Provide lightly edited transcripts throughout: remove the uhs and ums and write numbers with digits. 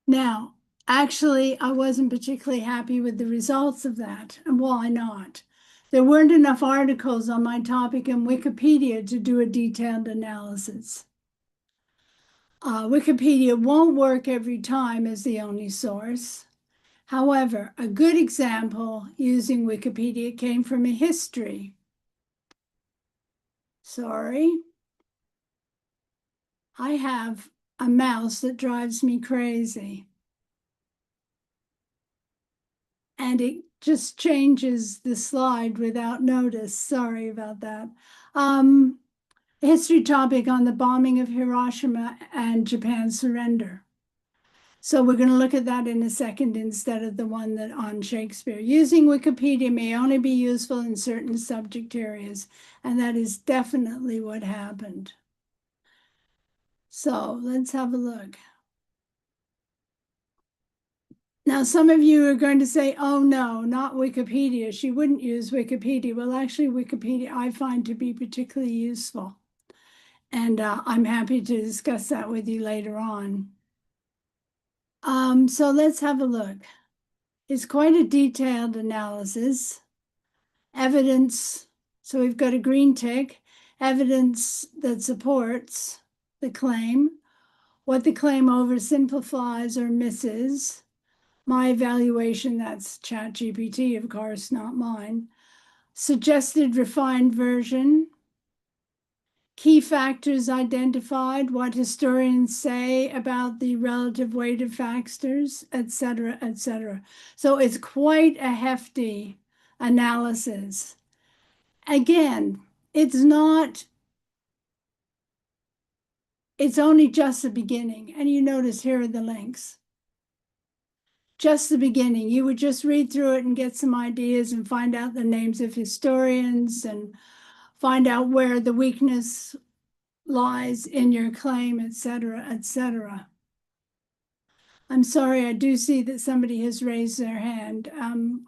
Now, actually, I wasn't particularly happy with the results of that. And why not? There weren't enough articles on my topic in Wikipedia to do a detailed analysis. Wikipedia won't work every time as the only source. However, a good example using Wikipedia came from a history. Sorry. I have a mouse that drives me crazy. And it just changes the slide without notice. Sorry about that. History topic on the bombing of Hiroshima and Japan's surrender. So we're going to look at that in a second instead of the one that on Shakespeare. Using Wikipedia may only be useful in certain subject areas, and that is definitely what happened. So let's have a look. Now, some of you are going to say, oh no, not Wikipedia. She wouldn't use Wikipedia. Well, actually, Wikipedia I find to be particularly useful. And I'm happy to discuss that with you later on. So let's have a look. It's quite a detailed analysis. Evidence, so we've got a green tick, evidence that supports the claim, what the claim oversimplifies or misses. My evaluation, that's ChatGPT, of course, not mine. Suggested refined version. Key factors identified, what historians say about the relative weight of factors, etc., etc. So it's quite a hefty analysis. Again, it's only just the beginning. And you notice here are the links. Just the beginning. You would just read through it and get some ideas and find out the names of historians and find out where the weakness lies in your claim, etc., etc. I'm sorry, I do see that somebody has raised their hand.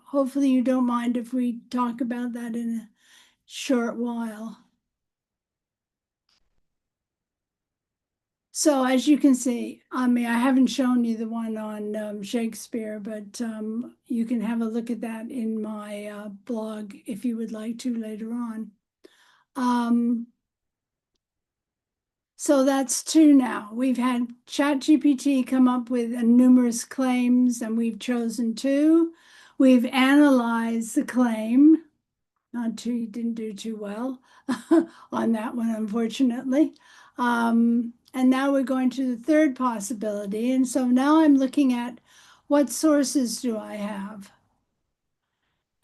Hopefully you don't mind if we talk about that in a short while. So as you can see, I mean, I haven't shown you the one on Shakespeare, but you can have a look at that in my blog if you would like to later on. So that's two now. We've had ChatGPT come up with numerous claims and we've chosen two. We've analyzed the claim. Not two, you didn't do too well on that one, unfortunately. And now we're going to the third possibility. And so now I'm looking at what sources do I have?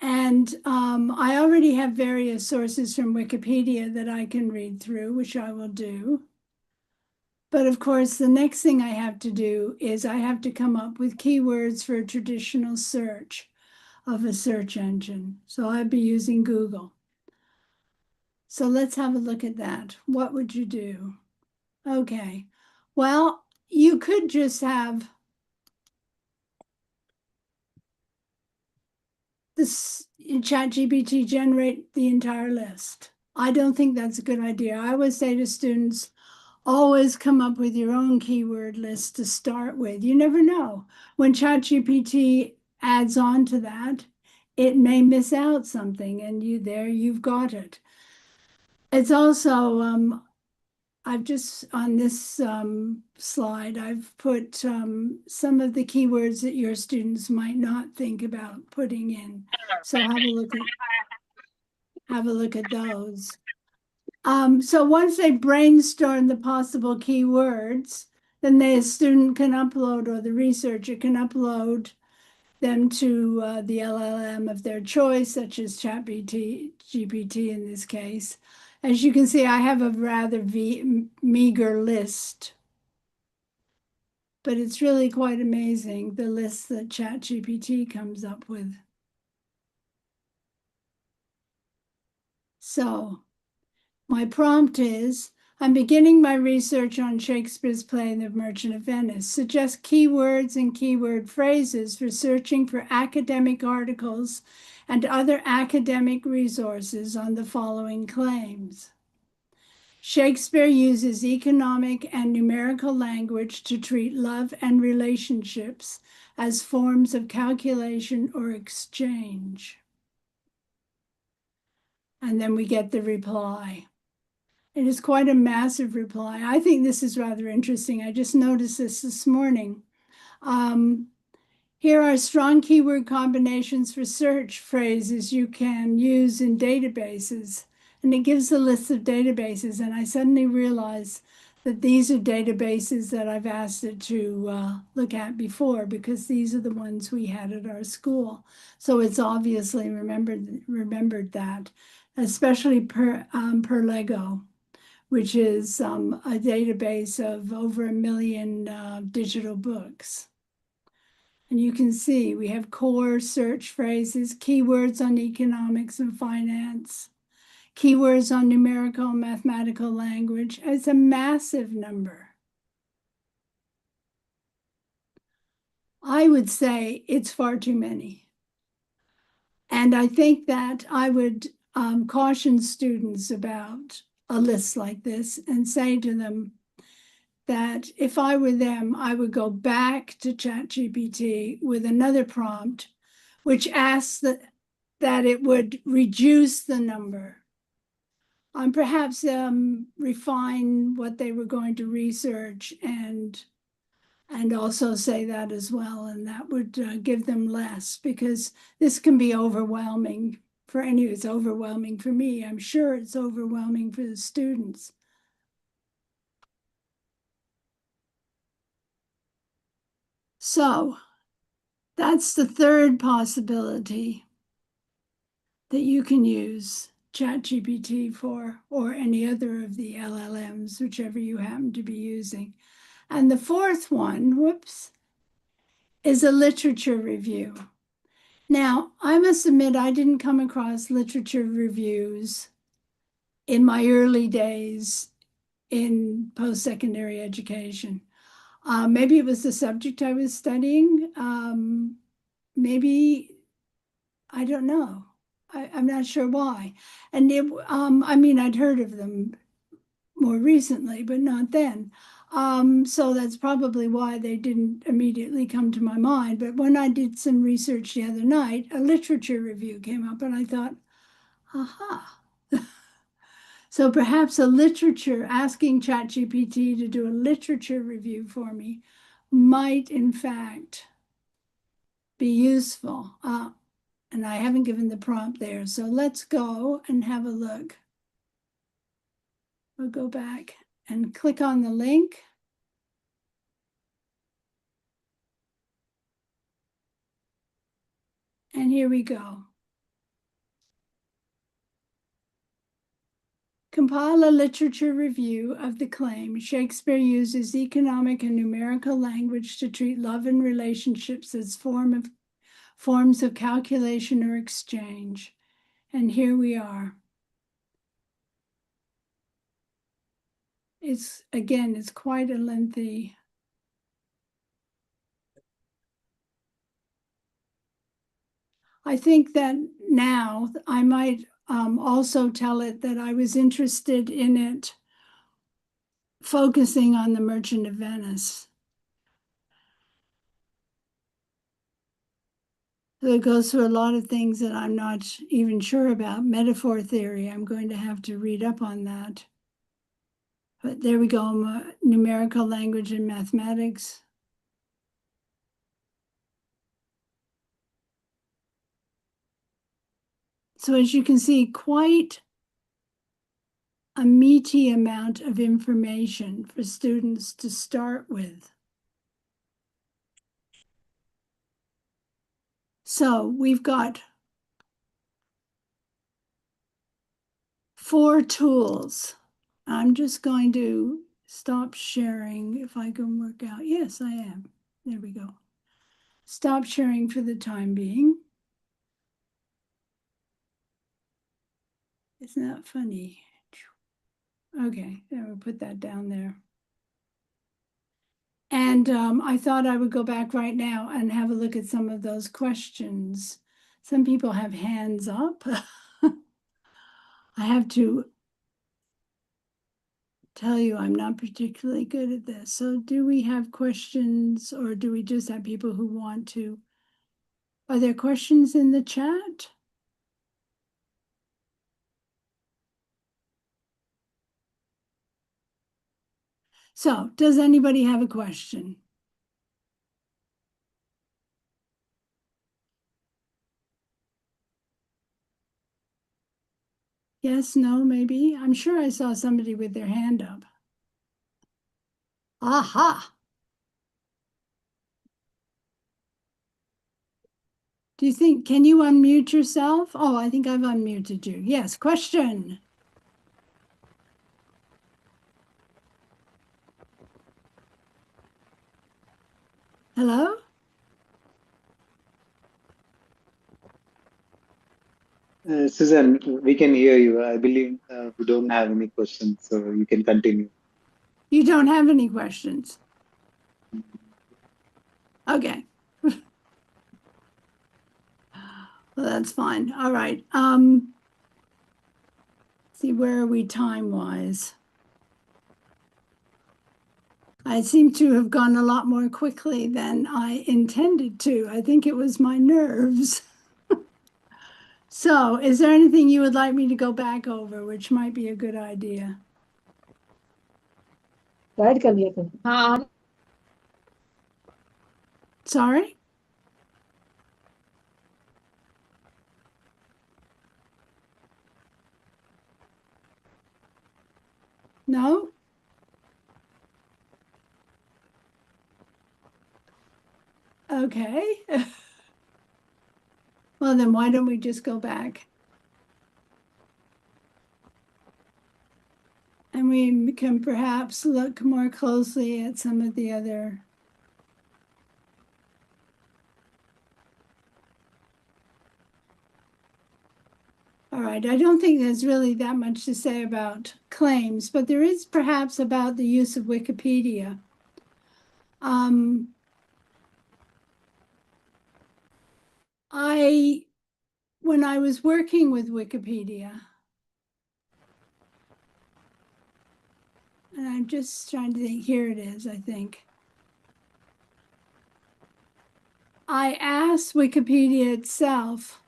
And I already have various sources from Wikipedia that I can read through, which I will do. But of course, the next thing I have to do is I have to come up with keywords for a traditional search of a search engine. So I'd be using Google. So let's have a look at that. What would you do? Okay. Well, you could just have this ChatGPT generate the entire list. I don't think that's a good idea. I always say to students, always come up with your own keyword list to start with. You never know. When ChatGPT adds on to that, it may miss out something and you've got it. It's also I've just on this slide, I've put some of the keywords that your students might not think about putting in. So have a look at those. So once they brainstorm the possible keywords, then the student can upload, or the researcher can upload them to the LLM of their choice, such as GPT in this case. As you can see, I have a rather meager list, but it's really quite amazing, the list that ChatGPT comes up with. So my prompt is, I'm beginning my research on Shakespeare's play The Merchant of Venice. Suggest keywords and keyword phrases for searching for academic articles and other academic resources on the following claims. Shakespeare uses economic and numerical language to treat love and relationships as forms of calculation or exchange. And then we get the reply. It is quite a massive reply. I think this is rather interesting. I just noticed this morning. Here are strong keyword combinations for search phrases you can use in databases. And it gives a list of databases. And I suddenly realized that these are databases that I've asked it to look at before, because these are the ones we had at our school. So it's obviously remembered that, especially Perlego, which is a database of over 1 million digital books. And you can see we have core search phrases, keywords on economics and finance, keywords on numerical and mathematical language. It's a massive number. I would say it's far too many. And I think that I would caution students about a list like this and say to them that if I were them, I would go back to ChatGPT with another prompt, which asks that it would reduce the number. Perhaps refine what they were going to research and also say that as well, and that would give them less, because this can be overwhelming for any. It's overwhelming for me. I'm sure it's overwhelming for the students. So that's the third possibility that you can use ChatGPT for, or any other of the LLMs, whichever you happen to be using. And the fourth one, is a literature review. Now, I must admit, I didn't come across literature reviews in my early days in post-secondary education. Maybe it was the subject I was studying. Maybe, I don't know. I'm not sure why. And I mean, I'd heard of them more recently, but not then. So that's probably why they didn't immediately come to my mind. But when I did some research the other night, a literature review came up, and I thought, aha. So perhaps asking ChatGPT to do a literature review for me might, in fact, be useful. And I haven't given the prompt there. So let's go and have a look. We'll go back and click on the link. And here we go. Compile a literature review of the claim Shakespeare uses economic and numerical language to treat love and relationships as forms of calculation or exchange. And here we are. It's quite a lengthy. I think that now I might also tell it that I was interested in it focusing on the Merchant of Venice. So it goes through a lot of things that I'm not even sure about. Metaphor theory, I'm going to have to read up on that. But there we go, numerical language and mathematics. So as you can see, quite a meaty amount of information for students to start with. So we've got 4 tools. I'm just going to stop sharing if I can work out. Yes, I am. There we go. Stop sharing for the time being. Isn't that funny? Okay, then we'll put that down there. And I thought I would go back right now and have a look at some of those questions. Some people have hands up. I have to tell you I'm not particularly good at this. So do we have questions or do we just have people who want to? Are there questions in the chat? So does anybody have a question? Yes, no, maybe. I'm sure I saw somebody with their hand up. Aha. Do you think, can you unmute yourself? Oh, I think I've unmuted you. Yes, question. Hello? Susan, we can hear you. I believe we don't have any questions, so you can continue. You don't have any questions? Okay. Well, that's fine. All right. See, where are we time-wise? I seem to have gone a lot more quickly than I intended to. I think it was my nerves. So, is there anything you would like me to go back over, which might be a good idea? Guide कर लिया था हाँ Sorry? No? Okay. Well, then why don't we just go back? And we can perhaps look more closely at some of the other. All right, I don't think there's really that much to say about claims, but there is perhaps about the use of Wikipedia. When I was working with Wikipedia, and I'm just trying to think, here it is, I think. I asked Wikipedia itself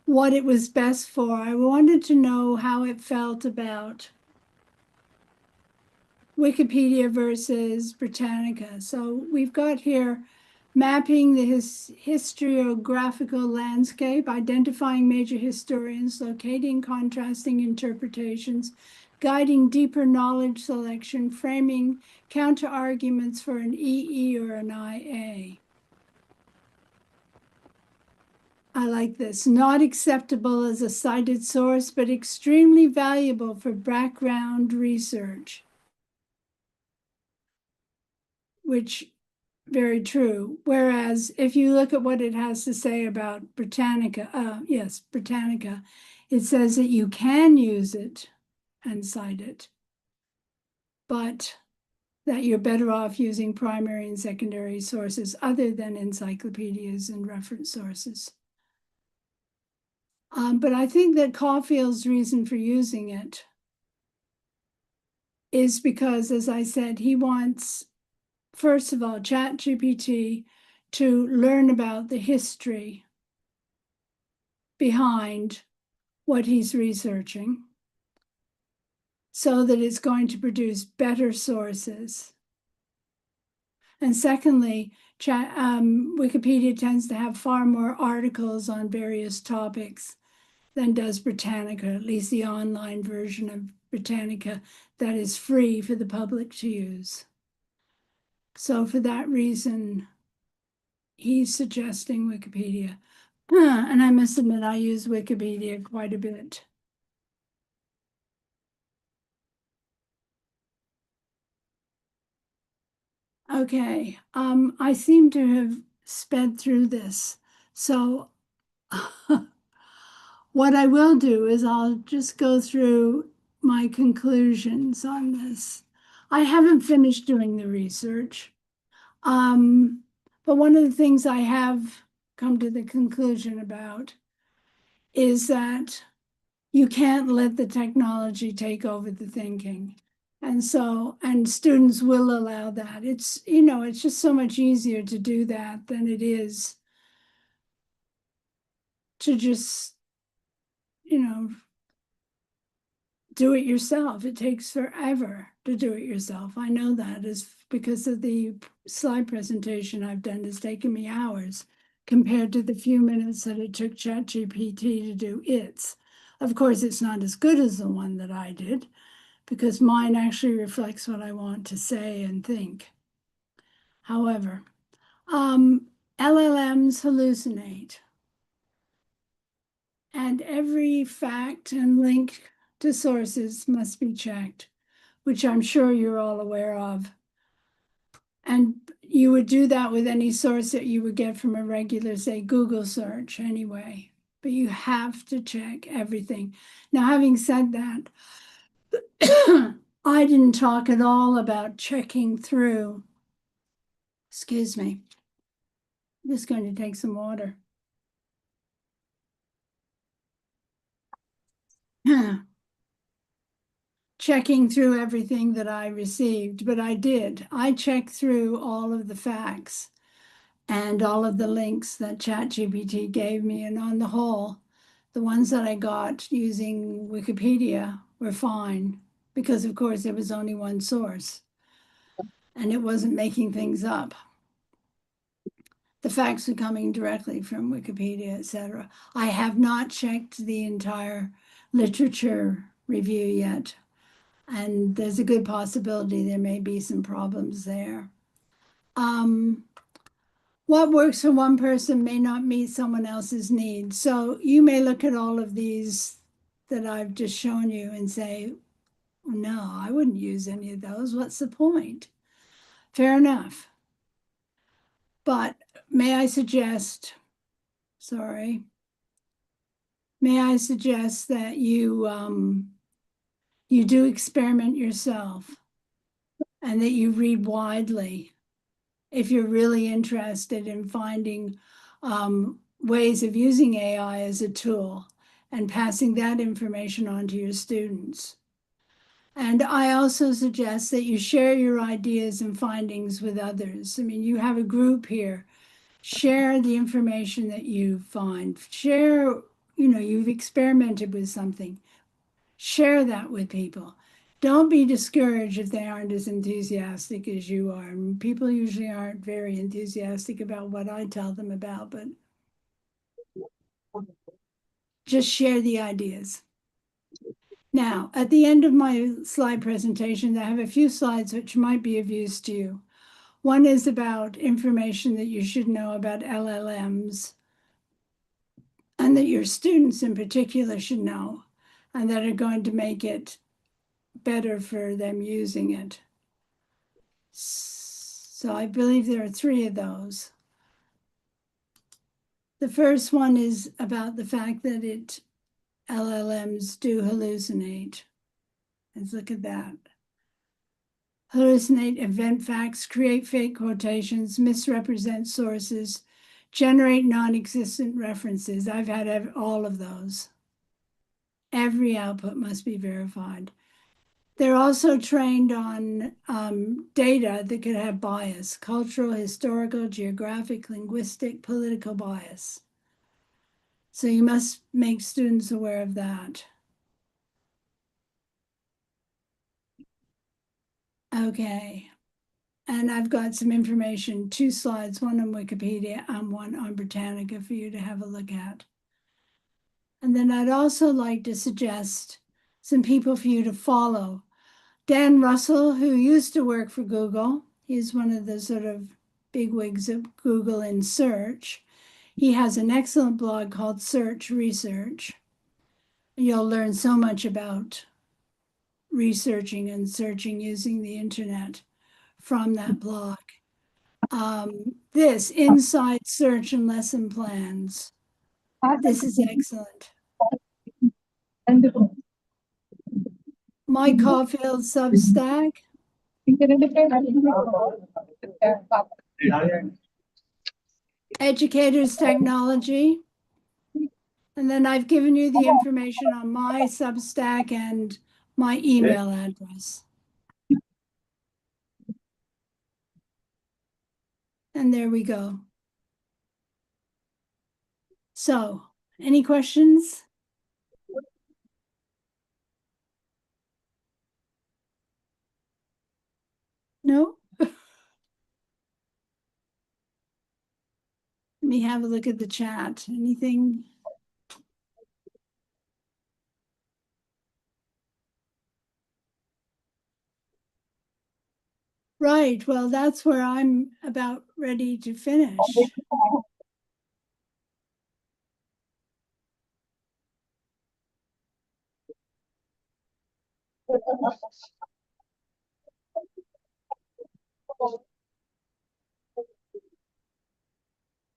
what it was best for. I wanted to know how it felt about Wikipedia versus Britannica. So we've got here mapping the historiographical landscape, identifying major historians, locating contrasting interpretations, guiding deeper knowledge selection, framing counter arguments for an EE or an IA. I like this. Not acceptable as a cited source, but extremely valuable for background research. Which, very true. Whereas if you look at what it has to say about Britannica, yes, Britannica, it says that you can use it and cite it, but that you're better off using primary and secondary sources other than encyclopedias and reference sources. But I think that Caulfield's reason for using it is because, as I said, he wants, first of all, ChatGPT to learn about the history behind what he's researching so that it's going to produce better sources. And secondly, Wikipedia tends to have far more articles on various topics than does Britannica, at least the online version of Britannica that is free for the public to use. So for that reason, he's suggesting Wikipedia. And I must admit, I use Wikipedia quite a bit. Okay, I seem to have sped through this. So what I will do is I'll just go through my conclusions on this. I haven't finished doing the research. But one of the things I have come to the conclusion about is that you can't let the technology take over the thinking. And so, and students will allow that. It's, you know, it's just so much easier to do that than it is to just, you know, do it yourself. It takes forever to do it yourself. I know that is because of the slide presentation I've done. It's taken me hours compared to the few minutes that it took ChatGPT to do its. Of course, it's not as good as the one that I did because mine actually reflects what I want to say and think. However, LLMs hallucinate, and every fact and link to sources must be checked, which I'm sure you're all aware of. And you would do that with any source that you would get from a regular, say, Google search anyway. But you have to check everything. Now, having said that, I didn't talk at all about checking through. Excuse me. I'm just going to take some water. Checking through everything that I received, but I did. I checked through all of the facts and all of the links that ChatGPT gave me. And on the whole, the ones that I got using Wikipedia were fine because, of course, there was only one source and it wasn't making things up. The facts were coming directly from Wikipedia, etc. I have not checked the entire literature review yet, and there's a good possibility there may be some problems there. What works for one person may not meet someone else's needs. So you may look at all of these that I've just shown you and say, no, I wouldn't use any of those. What's the point? Fair enough. But may I suggest that you do experiment yourself and that you read widely if you're really interested in finding ways of using AI as a tool and passing that information on to your students. And I also suggest that you share your ideas and findings with others. I mean, you have a group here. Share the information that you find. Share, you know, you've experimented with something. Share that with people. Don't be discouraged if they aren't as enthusiastic as you are. And people usually aren't very enthusiastic about what I tell them about, but just share the ideas. Now, at the end of my slide presentation, I have a few slides which might be of use to you. One is about information that you should know about LLMs and that your students in particular should know, and that are going to make it better for them using it. So I believe there are 3 of those. The first one is about the fact that LLMs do hallucinate. Let's look at that. Hallucinate event facts, create fake quotations, misrepresent sources, generate non-existent references. I've had all of those. Every output must be verified. They're also trained on data that could have bias, cultural, historical, geographic, linguistic, political bias. So you must make students aware of that. Okay. And I've got some information, 2 slides, one on Wikipedia and one on Britannica for you to have a look at. And then I'd also like to suggest some people for you to follow. Dan Russell, who used to work for Google, he's one of the sort of bigwigs at Google in search. He has an excellent blog called Search Research. You'll learn so much about researching and searching using the internet from that blog. This Inside Search and Lesson Plans. This is excellent. Mike Caulfield Substack. Educators Technology. And then I've given you the information on my Substack and my email address. And there we go. So, any questions? No? Let me have a look at the chat. Anything? Right. Well, that's where I'm about ready to finish.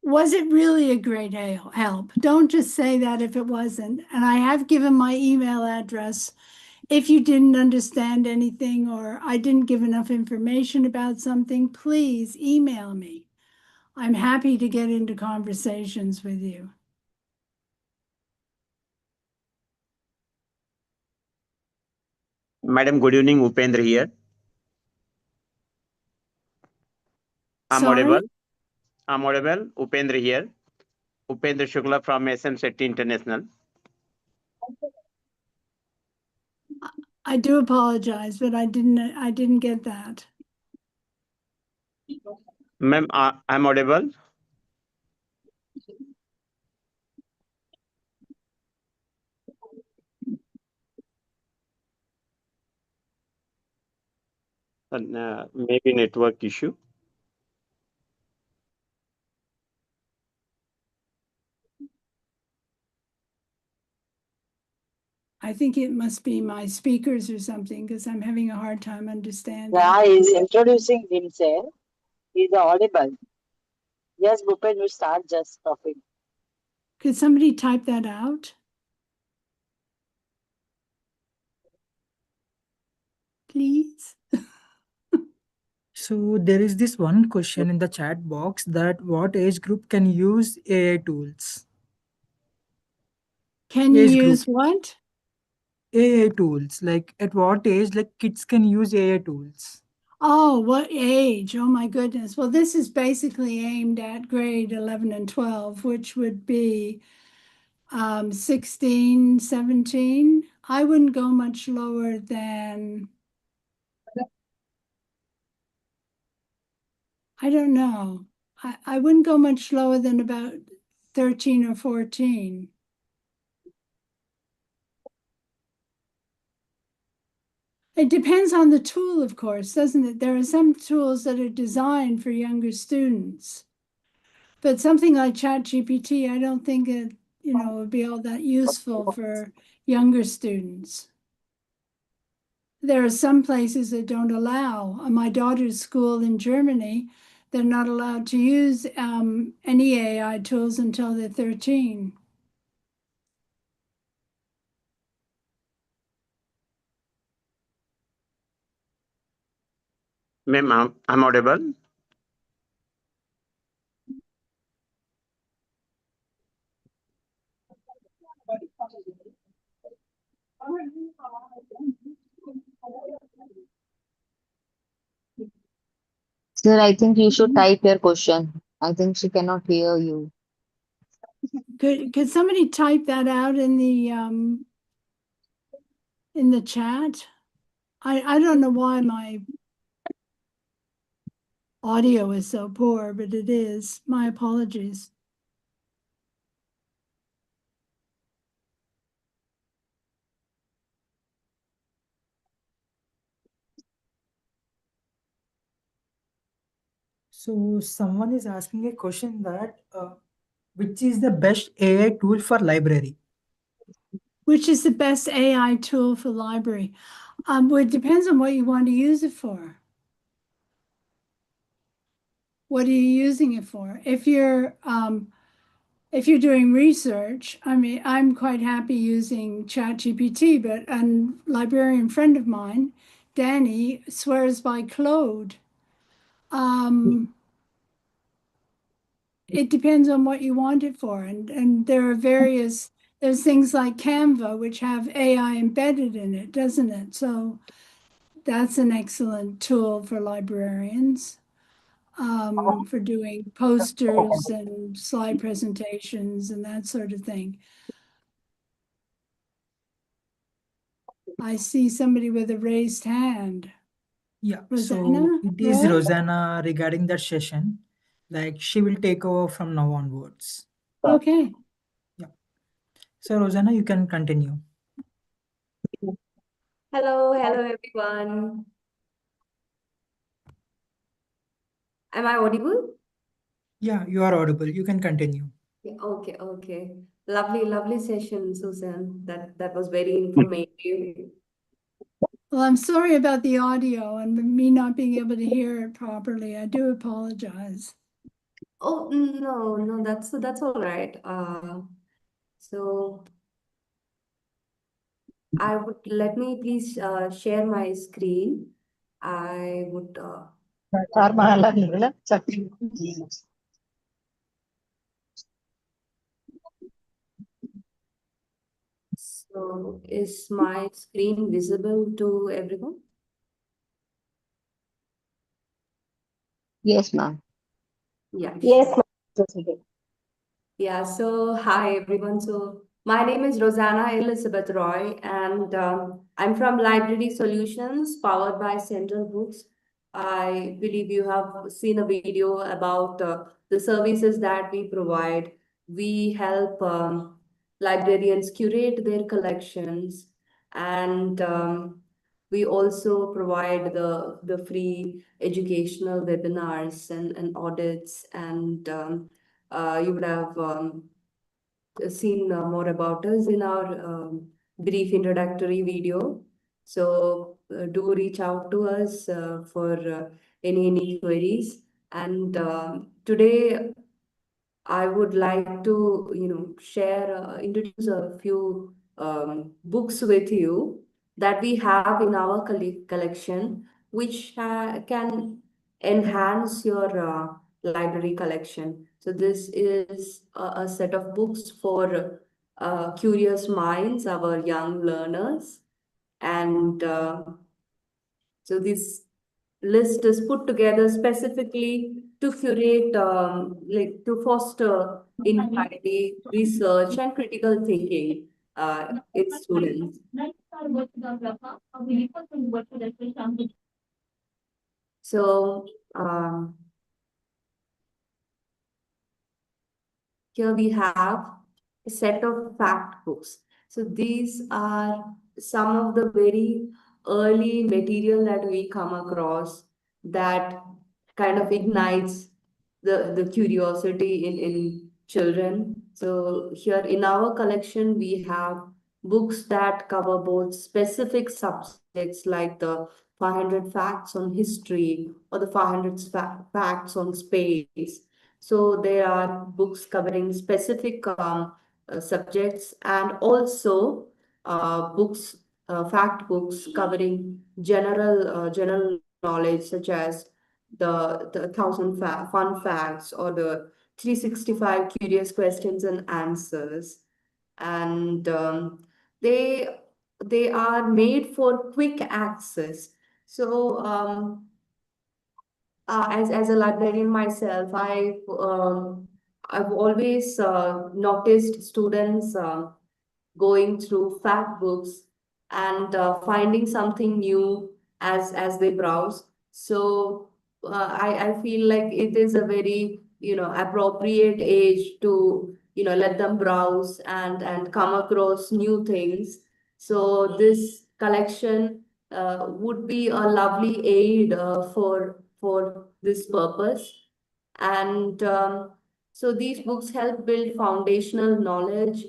Was it really a great help? Don't just say that if it wasn't. And I have given my email address. If you didn't understand anything or I didn't give enough information about something, please email me. I'm happy to get into conversations with you. Madam, good evening. Upendra here. I'm Sorry? audible. I'm audible. Upendra here. Upendra Shukla from SM Shetty International. I do apologize, but I didn't get that. Ma'am, I'm audible. Maybe network issue. I think it must be my speakers or something because I'm having a hard time understanding. Yeah, he's introducing himself. He's audible. Yes, Bhupen, you start just talking. Could somebody type that out? Please? So there is this one question in the chat box that what age group can use AI tools? Can you Age group. use what? AI tools, like at what age like kids can use AI tools? Oh, what age? Oh my goodness. Well, this is basically aimed at grade 11 and 12, which would be 16, 17. I wouldn't go much lower than, I don't know. I wouldn't go much lower than about 13 or 14. It depends on the tool, of course, doesn't it? There are some tools that are designed for younger students. But something like ChatGPT, I don't think it, would be all that useful for younger students. There are some places that don't allow. My daughter's school in Germany, they're not allowed to use any AI tools until they're 13. Ma'am, I'm audible. Sir, I think you should type your question. I think she cannot hear you. Could somebody type that out in the chat? I don't know why my audio is so poor, but it is. My apologies. So someone is asking a question that which is the best AI tool for library? Which is the best AI tool for library? Well, it depends on what you want to use it for. What are you using it for? If you're doing research, I mean, I'm quite happy using ChatGPT, but a librarian friend of mine, Danny, swears by Claude. It depends on what you want it for. And there are there's things like Canva, which have AI embedded in it, doesn't it? So that's an excellent tool for librarians. for doing posters and slide presentations and that sort of thing. I see somebody with a raised hand. Yeah, Rosanna, so it is right? Rosanna regarding that session. Like she will take over from now onwards. Okay. So Rosanna, you can continue. Hello, everyone. Am I audible? Yeah, you are audible. You can continue. Yeah, okay. Lovely session, Susan. That was very informative. Well, I'm sorry about the audio and me not being able to hear it properly. I do apologize. Oh, no, that's all right. So let me please share my screen. I would so is my screen visible to everyone? Yes, ma'am. Yeah. Yes, Yeah, so hi everyone. So my name is Rosanna Elizabeth Roy, and I'm from Library Solutions powered by Central Books. I believe you have seen a video about the services that we provide. We help librarians curate their collections, and we also provide the free educational webinars and audits and you would have seen more about us in our brief introductory video. So do reach out to us for any queries. And today I would like to, share, introduce a few books with you that we have in our collection, which can enhance your library collection. So this is a set of books for curious minds, our young learners, and so this list is put together specifically to curate, like to foster inquiry, research, and critical thinking in students. So here we have a set of fact books. So these are some of the very early material that we come across that kind of ignites the curiosity in children. So here in our collection, we have books that cover both specific subjects like the 500 facts on history or the 500 facts on space. So there are books covering specific subjects and also fact books covering general knowledge such as the 1,000 fun facts or the 365 curious questions and answers. And they are made for quick access. So as a librarian myself, I've always noticed students going through fact books and finding something new as they browse. So I feel like it is a very appropriate age to let them browse and come across new things. So this collection would be a lovely aid for this purpose. And so these books help build foundational knowledge,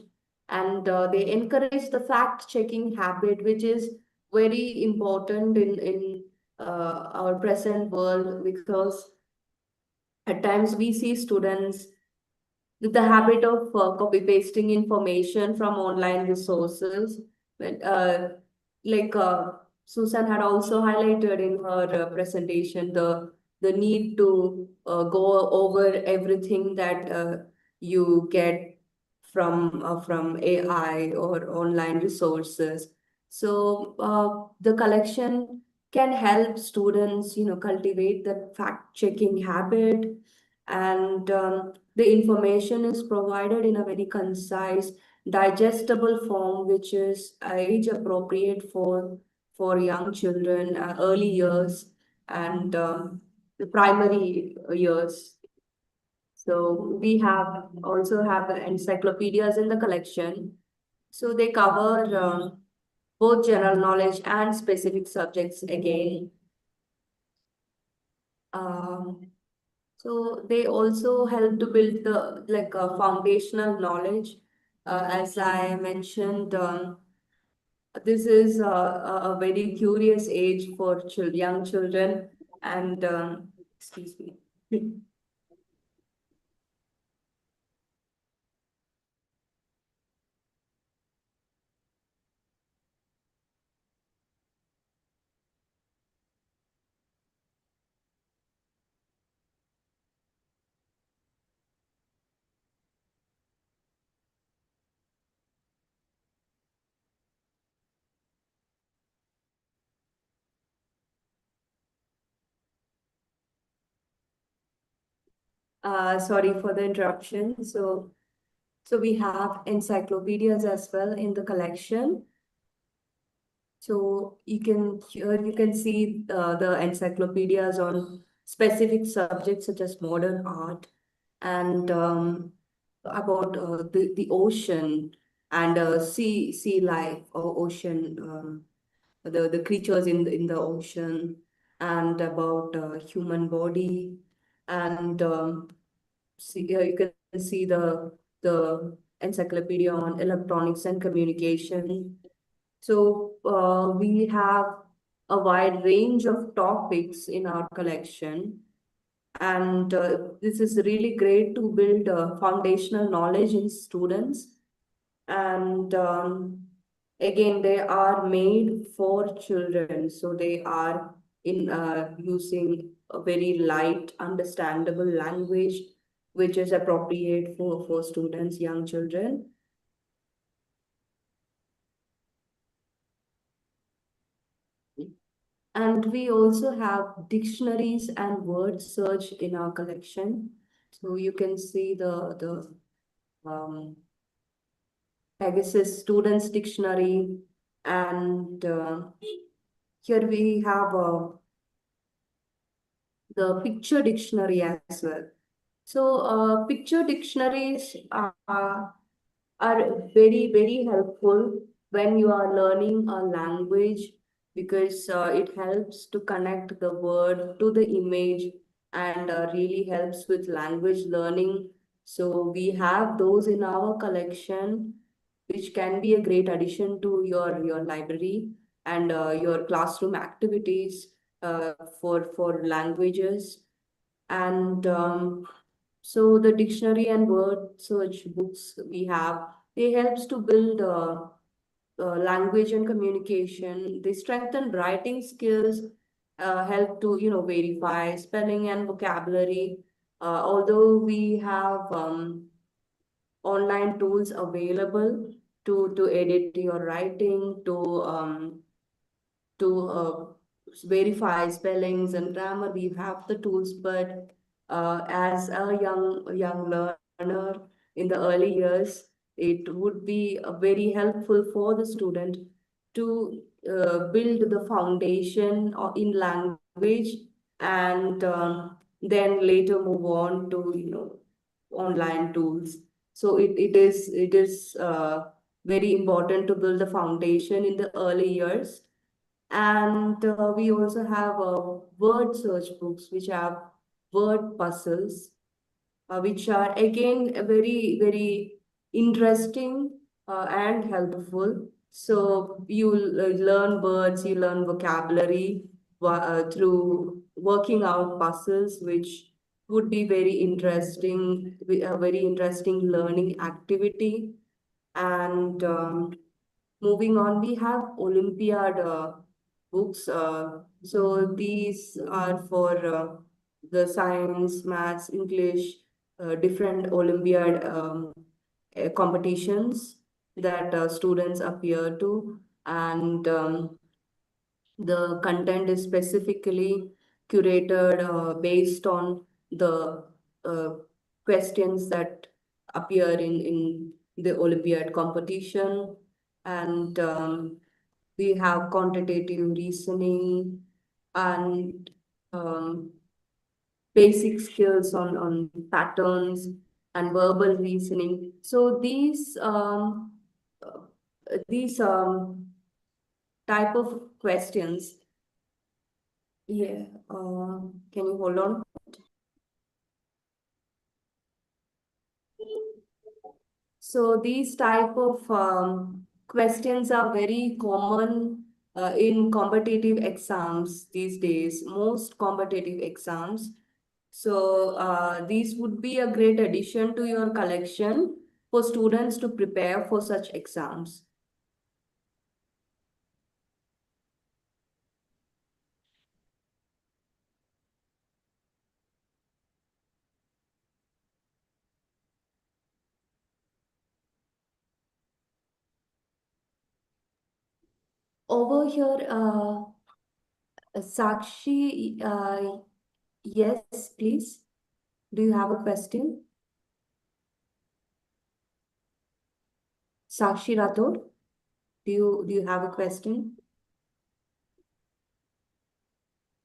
and they encourage the fact-checking habit, which is very important in our present world, because at times we see students with the habit of copy pasting information from online resources. But, like Susan had also highlighted in her presentation, the need to go over everything that you get from AI or online resources. So the collection can help students, cultivate the fact-checking habit, and the information is provided in a very concise, digestible form, which is age appropriate for young children, early years, and the primary years. So we also have the encyclopedias in the collection. So they cover both general knowledge and specific subjects again. So they also help to build the foundational knowledge. As I mentioned, this is a very curious age for young children, and excuse me. Sorry for the interruption. So we have encyclopedias as well in the collection. So here you can see the encyclopedias on specific subjects such as modern art, and about the ocean and sea life or ocean, the creatures in the ocean, and about human body, and you can see the encyclopedia on electronics and communication. So we have a wide range of topics in our collection, and this is really great to build foundational knowledge in students. And again, they are made for children, so they are in using a very light, understandable language, which is appropriate for students, young children. And we also have dictionaries and word search in our collection. So you can see the Pegasus Students Dictionary, and here we have the picture dictionary as well. So picture dictionaries are very, very helpful when you are learning a language, because it helps to connect the word to the image, and really helps with language learning. So we have those in our collection, which can be a great addition to your library and your classroom activities for languages. And so the dictionary and word search books we have, they helps to build language and communication. They strengthen writing skills, help to verify spelling and vocabulary. Although we have online tools available to edit your writing, to verify spellings and grammar, we have the tools, but as a young learner in the early years, it would be very helpful for the student to build the foundation in language, and then later move on to online tools. So it is very important to build the foundation in the early years. And we also have word search books, which have word puzzles, which are again very, very interesting and helpful. So you learn words, you learn vocabulary through working out puzzles, which would be very interesting, a very interesting learning activity. And moving on, we have Olympiad books. So these are for the science, maths, English, different Olympiad competitions that students appear to. And The content is specifically curated based on the questions that appear in the Olympiad competition. And we have quantitative reasoning and basic skills on patterns and verbal reasoning. So these type of questions. Yeah, can you hold on? So these type of questions are very common in competitive exams these days, most competitive exams. So these would be a great addition to your collection for students to prepare for such exams. Over here, Sakshi, yes, please. Do you have a question? Sakshi Rathod, do you have a question?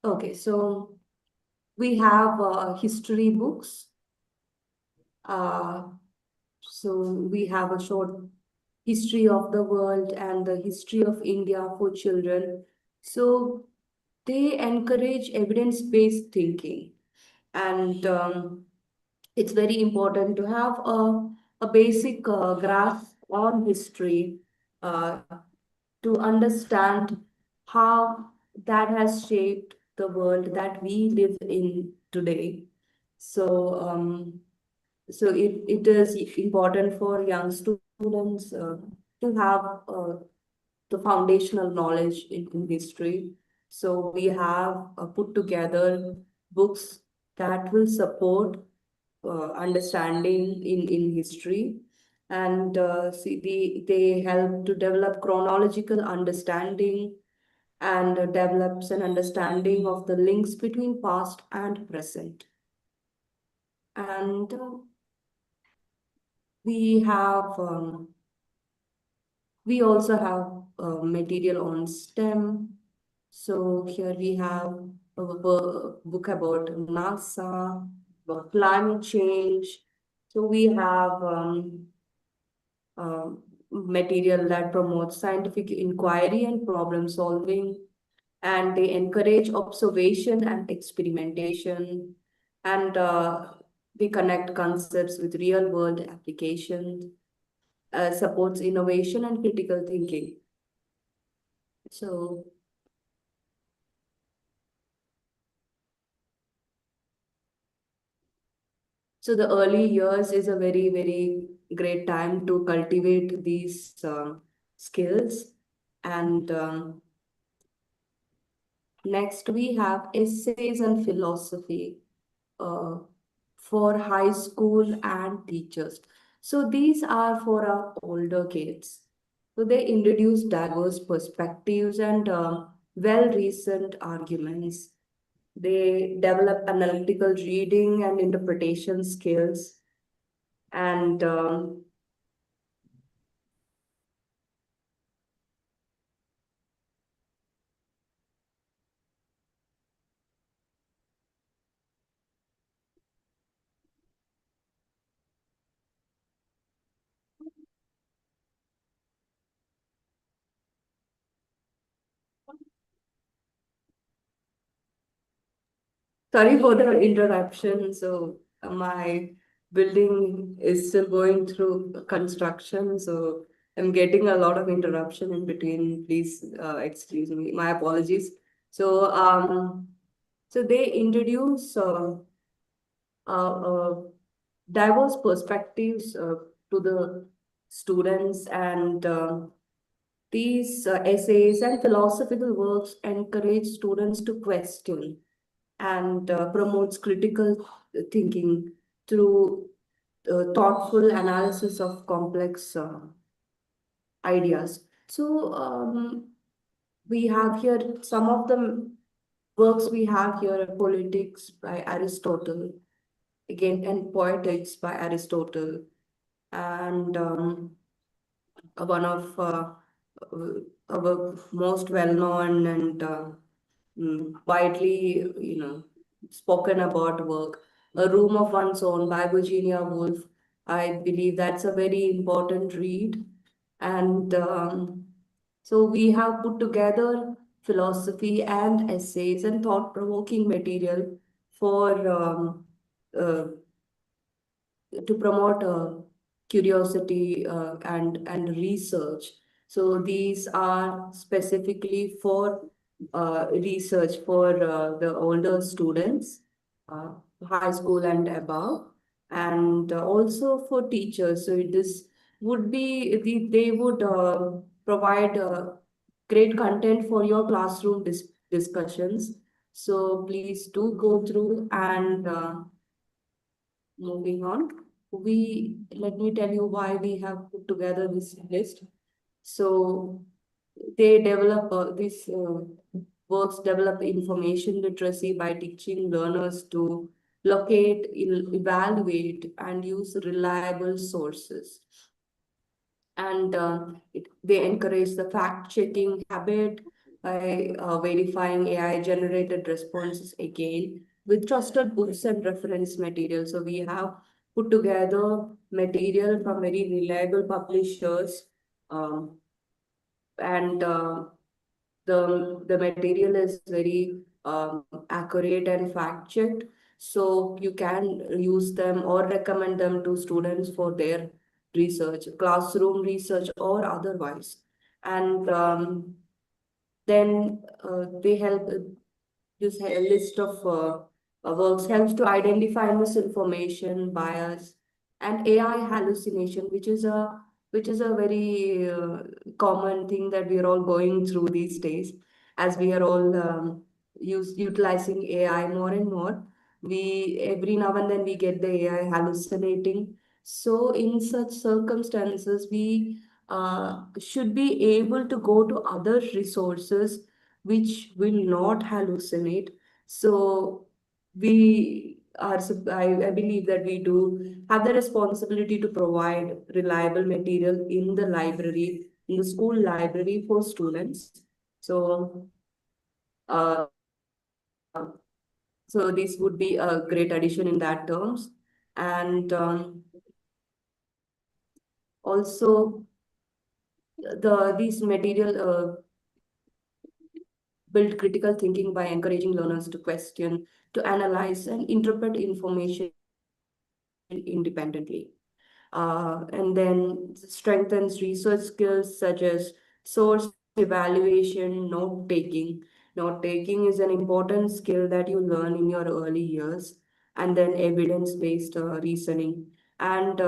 Okay, so we have history books. So we have a short history of the world and the history of India for children. So they encourage evidence-based thinking, and it's very important to have a basic grasp on history to understand how that has shaped the world that we live in today. So so it is important for young students to have the foundational knowledge in history. So we have put together books that will support understanding in history, and see they help to develop chronological understanding and develops an understanding of the links between past and present. And we have we also have material on STEM. So here we have a book about NASA, about climate change. So we have material that promotes scientific inquiry and problem solving, and they encourage observation and experimentation, and they connect concepts with real world applications, supports innovation and critical thinking. So the early years is a very, very great time to cultivate these skills. And next we have essays and philosophy for high school and teachers. So these are for our older kids. So they introduce diverse perspectives and well-reasoned arguments. They develop analytical reading and interpretation skills. And sorry for the interruption. So my building is still going through construction. So I'm getting a lot of interruption in between. Please excuse me. My apologies. So so they introduce diverse perspectives to the students, and these essays and philosophical works encourage students to question and promotes critical thinking through thoughtful analysis of complex ideas. So we have here some of the works we have here are Politics by Aristotle, again, and Poetics by Aristotle, and one of our most well-known and widely, spoken about work, A Room of One's Own by Virginia Woolf. I believe that's a very important read. And so we have put together philosophy and essays and thought-provoking material for to promote curiosity and research. So these are specifically for research for the older students, uh, high school and above, and also for teachers. So this would be they would provide great content for your classroom discussions. So please do go through and moving on. Let me tell you why we have put together this list. So they develop these works develop information literacy by teaching learners to locate, evaluate, and use reliable sources. And they encourage the fact-checking habit by verifying AI-generated responses again with trusted books and reference material. So we have put together material from very reliable publishers, and the material is very accurate and fact-checked. So you can use them or recommend them to students for their research, classroom research or otherwise. And then they help, this list of works helps to identify misinformation, bias, and AI hallucination, which is a very common thing that we are all going through these days, as we are all utilizing AI more and more. We every now and then we get the AI hallucinating. So in such circumstances, we should be able to go to other resources which will not hallucinate. So we are, I believe that we do have the responsibility to provide reliable material in the library, in the school library for students. So, so this would be a great addition in that terms. And also these material build critical thinking by encouraging learners to question, to analyze, and interpret information independently. And then strengthens research skills such as source evaluation, note taking. Note taking is an important skill that you learn in your early years, and then evidence-based reasoning. And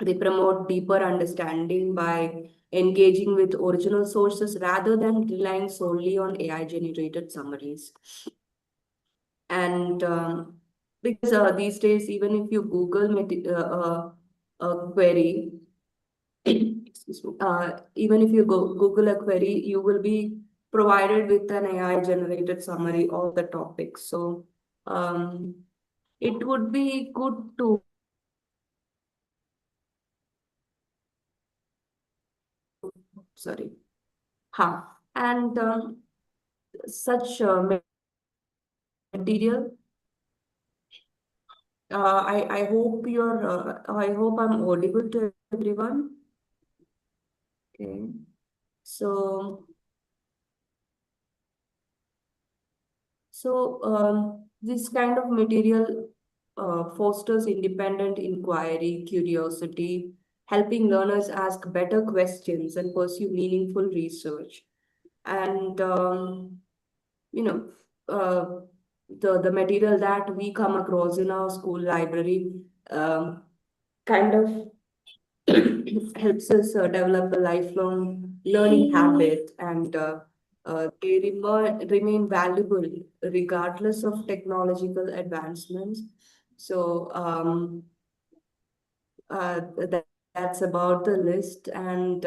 they promote deeper understanding by engaging with original sources rather than relying solely on AI-generated summaries. And because these days, even if you Google a query, excuse me, even if you Google a query, you will be provided with an AI-generated summary of the topic. So it would be good to sorry. And such material. I hope I hope I'm audible to everyone. Okay. So this kind of material fosters independent inquiry, curiosity, helping learners ask better questions and pursue meaningful research. And the material that we come across in our school library kind of helps us develop a lifelong learning habit, and they remain valuable regardless of technological advancements. So that's about the list, and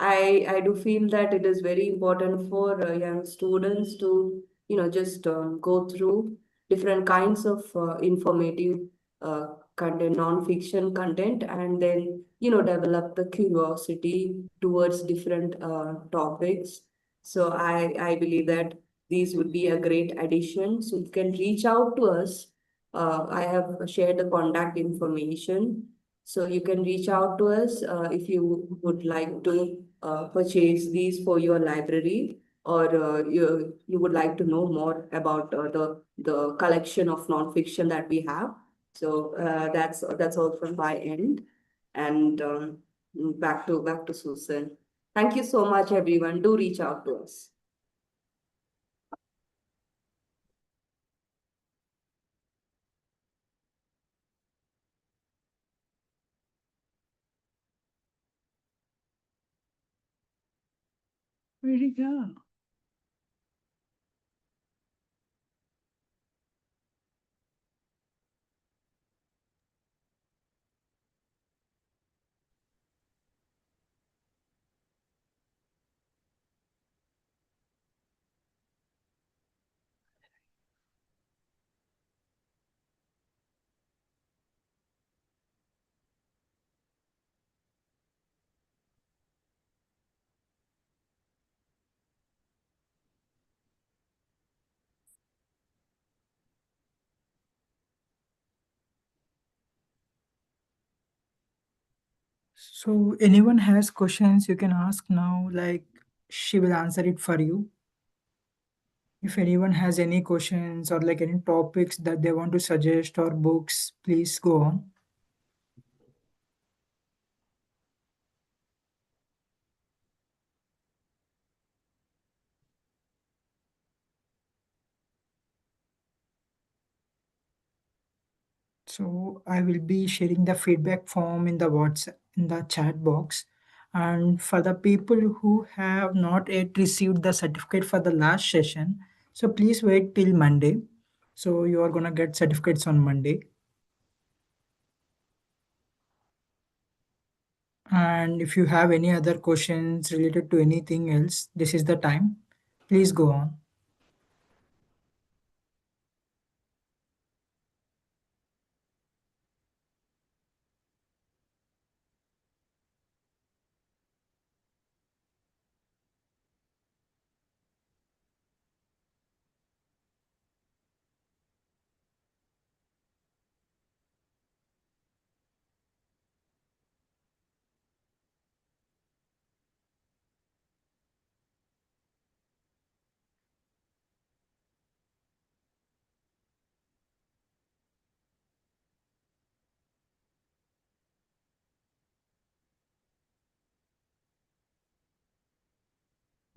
I do feel that it is very important for young students to, just go through different kinds of informative content, non-fiction content, and then, develop the curiosity towards different topics. So I believe that these would be a great addition. So you can reach out to us. I have shared the contact information. So you can reach out to us if you would like to purchase these for your library, or you would like to know more about the collection of nonfiction that we have. So that's all from my end. And back to Susan. Thank you so much, everyone. Do reach out to us. Where'd he go? So anyone has questions, you can ask now, like she will answer it for you. If anyone has any questions or like any topics that they want to suggest or books, please go on. So I will be sharing the feedback form in the WhatsApp, in the chat box. And for the people who have not yet received the certificate for the last session, so please wait till Monday. So you are gonna get certificates on Monday. And if you have any other questions related to anything else, this is the time. Please go on.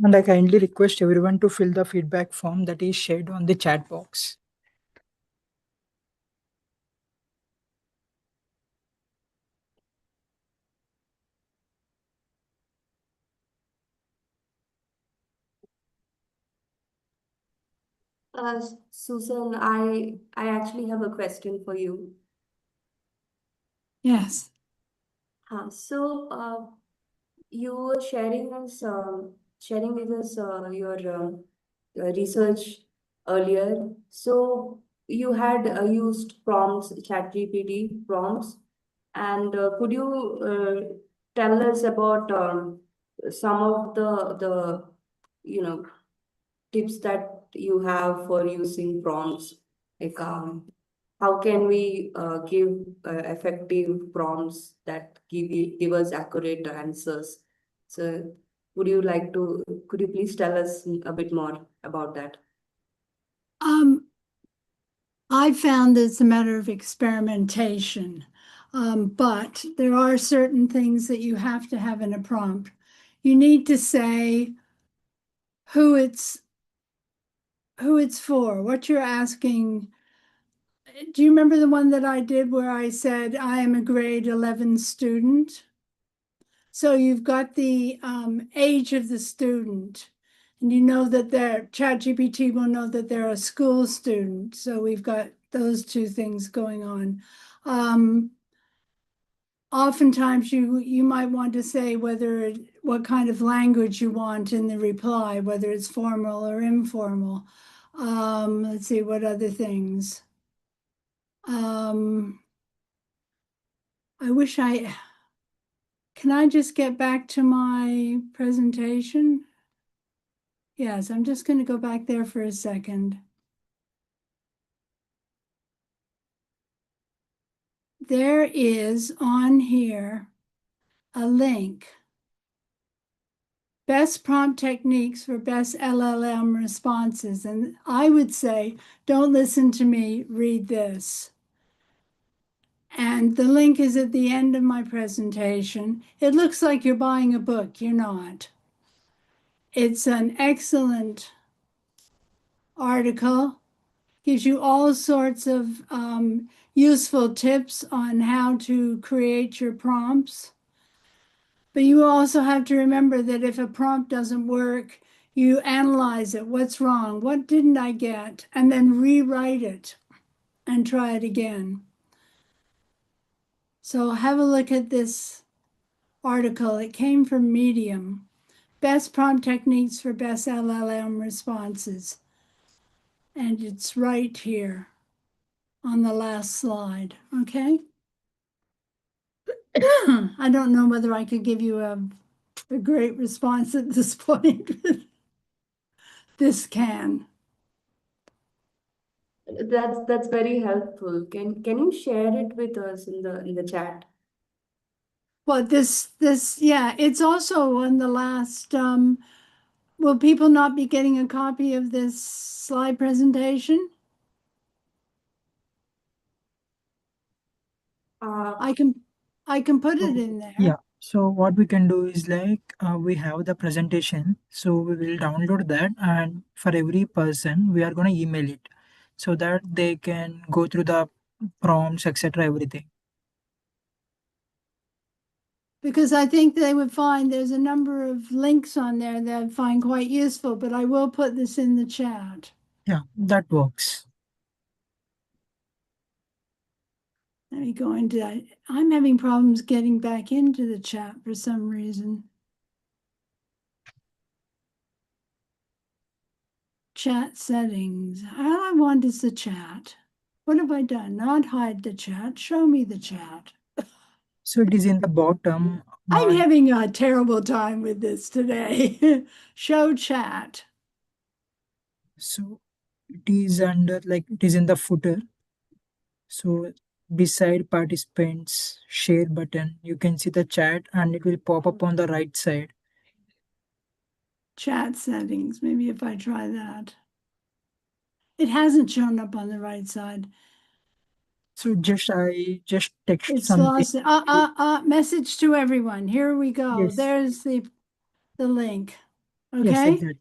And I kindly request everyone to fill the feedback form that is shared on the chat box. Susan, I actually have a question for you. Yes. You were sharing with us your research earlier. So you had used prompts, ChatGPT prompts, and could you tell us about some of the tips that you have for using prompts? Like how can we give effective prompts that give us accurate answers? So could you please tell us a bit more about that? I found it's a matter of experimentation, but there are certain things that you have to have in a prompt. You need to say who it's for, what you're asking. Do you remember the one that I did where I said, I am a grade 11 student? So you've got the age of the student, and you know that ChatGPT will know that they're a school student. So we've got those two things going on. oftentimes you might want to say what kind of language you want in the reply, whether it's formal or informal. Let's see, what other things? I wish can I just get back to my presentation? Yes, I'm just going to go back there for a second. There is on here a link. Best prompt techniques for best LLM responses. And I would say, don't listen to me, read this. And the link is at the end of my presentation. It looks like you're buying a book. You're not. It's an excellent article. Gives you all sorts of useful tips on how to create your prompts. But you also have to remember that if a prompt doesn't work, you analyze it. What's wrong? What didn't I get? And then rewrite it and try it again. So have a look at this article. It came from Medium. Best prompt techniques for best LLM responses. And it's right here on the last slide, okay? I don't know whether I could give you a great response at this point. This can. That's very helpful. Can you share it with us in the chat? Well, yeah, it's also on the last, will people not be getting a copy of this slide presentation? I can put it in there. Yeah. So what we can do is like we have the presentation. So we will download that, and for every person we are going to email it so that they can go through the prompts, etc. everything. Because I think they would find there's a number of links on there that I find quite useful, but I will put this in the chat. Yeah, that works. Let me go into that. I'm having problems getting back into the chat for some reason. Chat settings. All I want is the chat. What have I done? Not hide the chat. Show me the chat. So it is in the bottom. I'm having a terrible time with this today. Show chat. So it is under, like, it is in the footer. So beside participants share button, you can see the chat and it will pop up on the right side. Chat settings. Maybe if I try that. It hasn't shown up on the right side. So I just text It's something. lost. Message to everyone. Here we go. Yes. There's the link. Okay. Yes, exactly.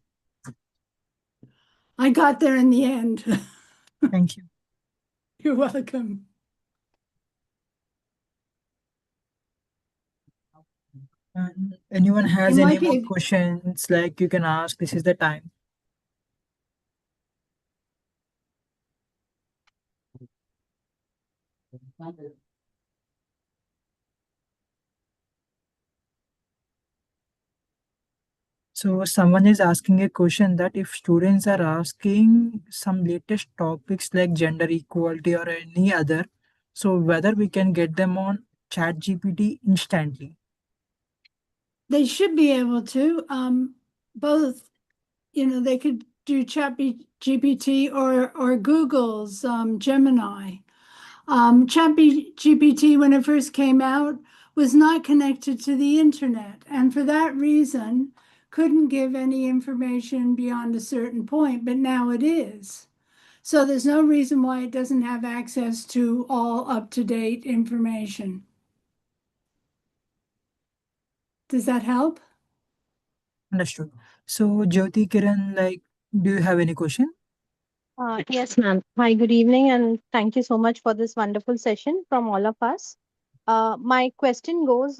I got there in the end. Thank you. You're welcome. And anyone has It any might be more a- questions, like you can ask, this is the time. So someone is asking a question that if students are asking some latest topics like gender equality or any other, so whether we can get them on ChatGPT instantly. They should be able to. Both, they could do ChatGPT or Google's Gemini. ChatGPT, when it first came out, was not connected to the internet, and for that reason, couldn't give any information beyond a certain point, but now it is. So there's no reason why it doesn't have access to all up-to-date information. Does that help? Understood. So Jyoti, Kiran, like, do you have any question? Yes, ma'am. Hi, good evening, and thank you so much for this wonderful session from all of us. My question goes,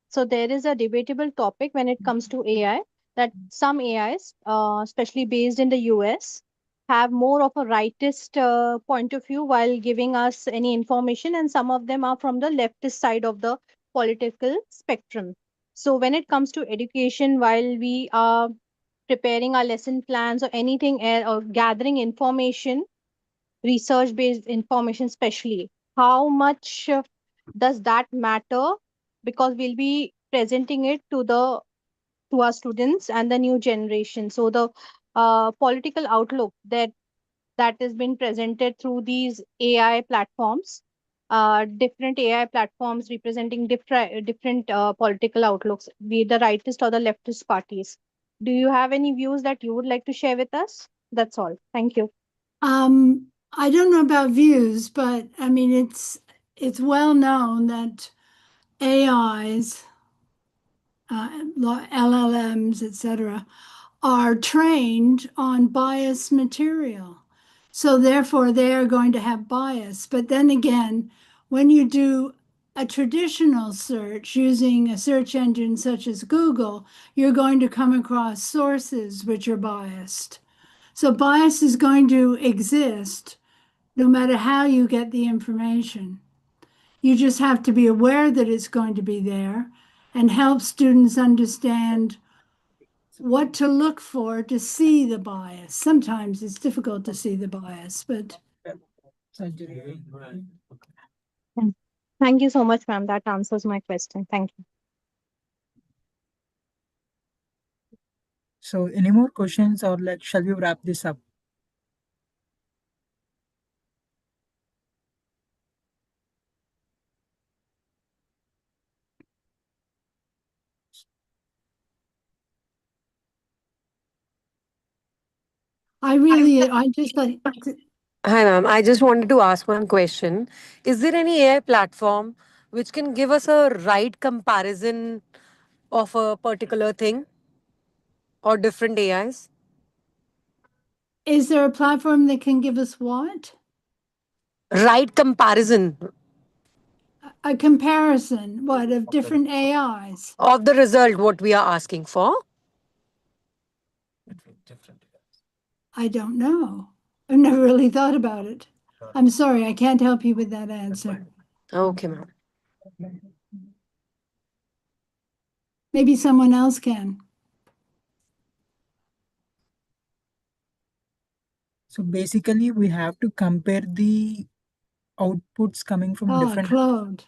so there is a debatable topic when it comes to AI, that some AIs, especially based in the US, have more of a rightist point of view while giving us any information, and some of them are from the leftist side of the political spectrum. So when it comes to education, while we are preparing our lesson plans or anything or gathering information, research based information especially, how much does that matter? Because we'll be presenting it to our students and the new generation. So the political outlook that has been presented through these AI platforms, different AI platforms representing different political outlooks, be it the rightist or the leftist parties. Do you have any views that you would like to share with us? That's all. Thank you. I don't know about views, but I mean it's well known that AIs, LLMs, etc., are trained on biased material. So therefore, they are going to have bias. But then again, when you do a traditional search using a search engine such as Google, you're going to come across sources which are biased. So bias is going to exist no matter how you get the information. You just have to be aware that it's going to be there and help students understand what to look for to see the bias. Sometimes it's difficult to see the bias, but Thank you so much, ma'am. That answers my question. Thank you. So any more questions, or like shall we wrap this up? I just like, Hi, ma'am. I just wanted to ask one question. Is there any AI platform which can give us a right comparison of a particular thing or different AIs? is there a platform that can give us what? Right comparison A comparison, what, of different AIs? of the result, what we are asking for? I don't know. I've never really thought about it. I'm sorry, I can't help you with that answer. Okay, ma'am. Maybe someone else can. So basically, we have to compare the outputs coming from different, Claude.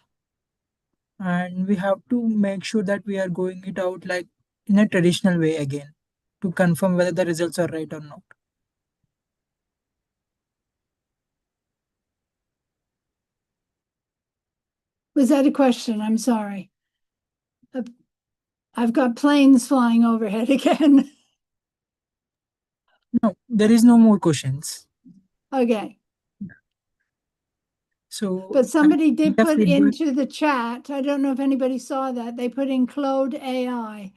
and we have to make sure that we are going it out like in a traditional way again to confirm whether the results are right or not. Was that a question? I'm sorry. I've got planes flying overhead again. No, there is no more questions. Okay. So But somebody did the put feedback- into the chat, I don't know if anybody saw that, they put in Claude AI.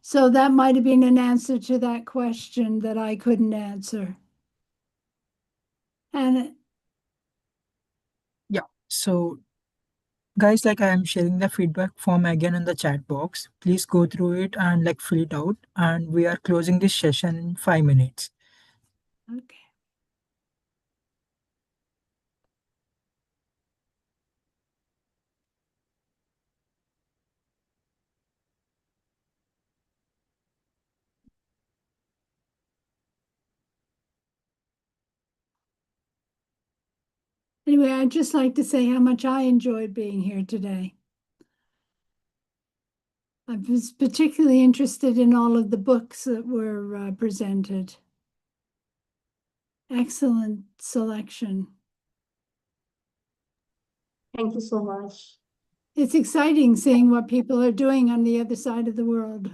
So that might have been an answer to that question that I couldn't answer. And yeah, so guys, like I am sharing the feedback form again in the chat box. Please go through it and like fill it out, and we are closing this session in 5 minutes. okay. Anyway, I'd just like to say how much I enjoyed being here today. I was particularly interested in all of the books that were presented. Excellent selection. Thank you so much. It's exciting seeing what people are doing on the other side of the world.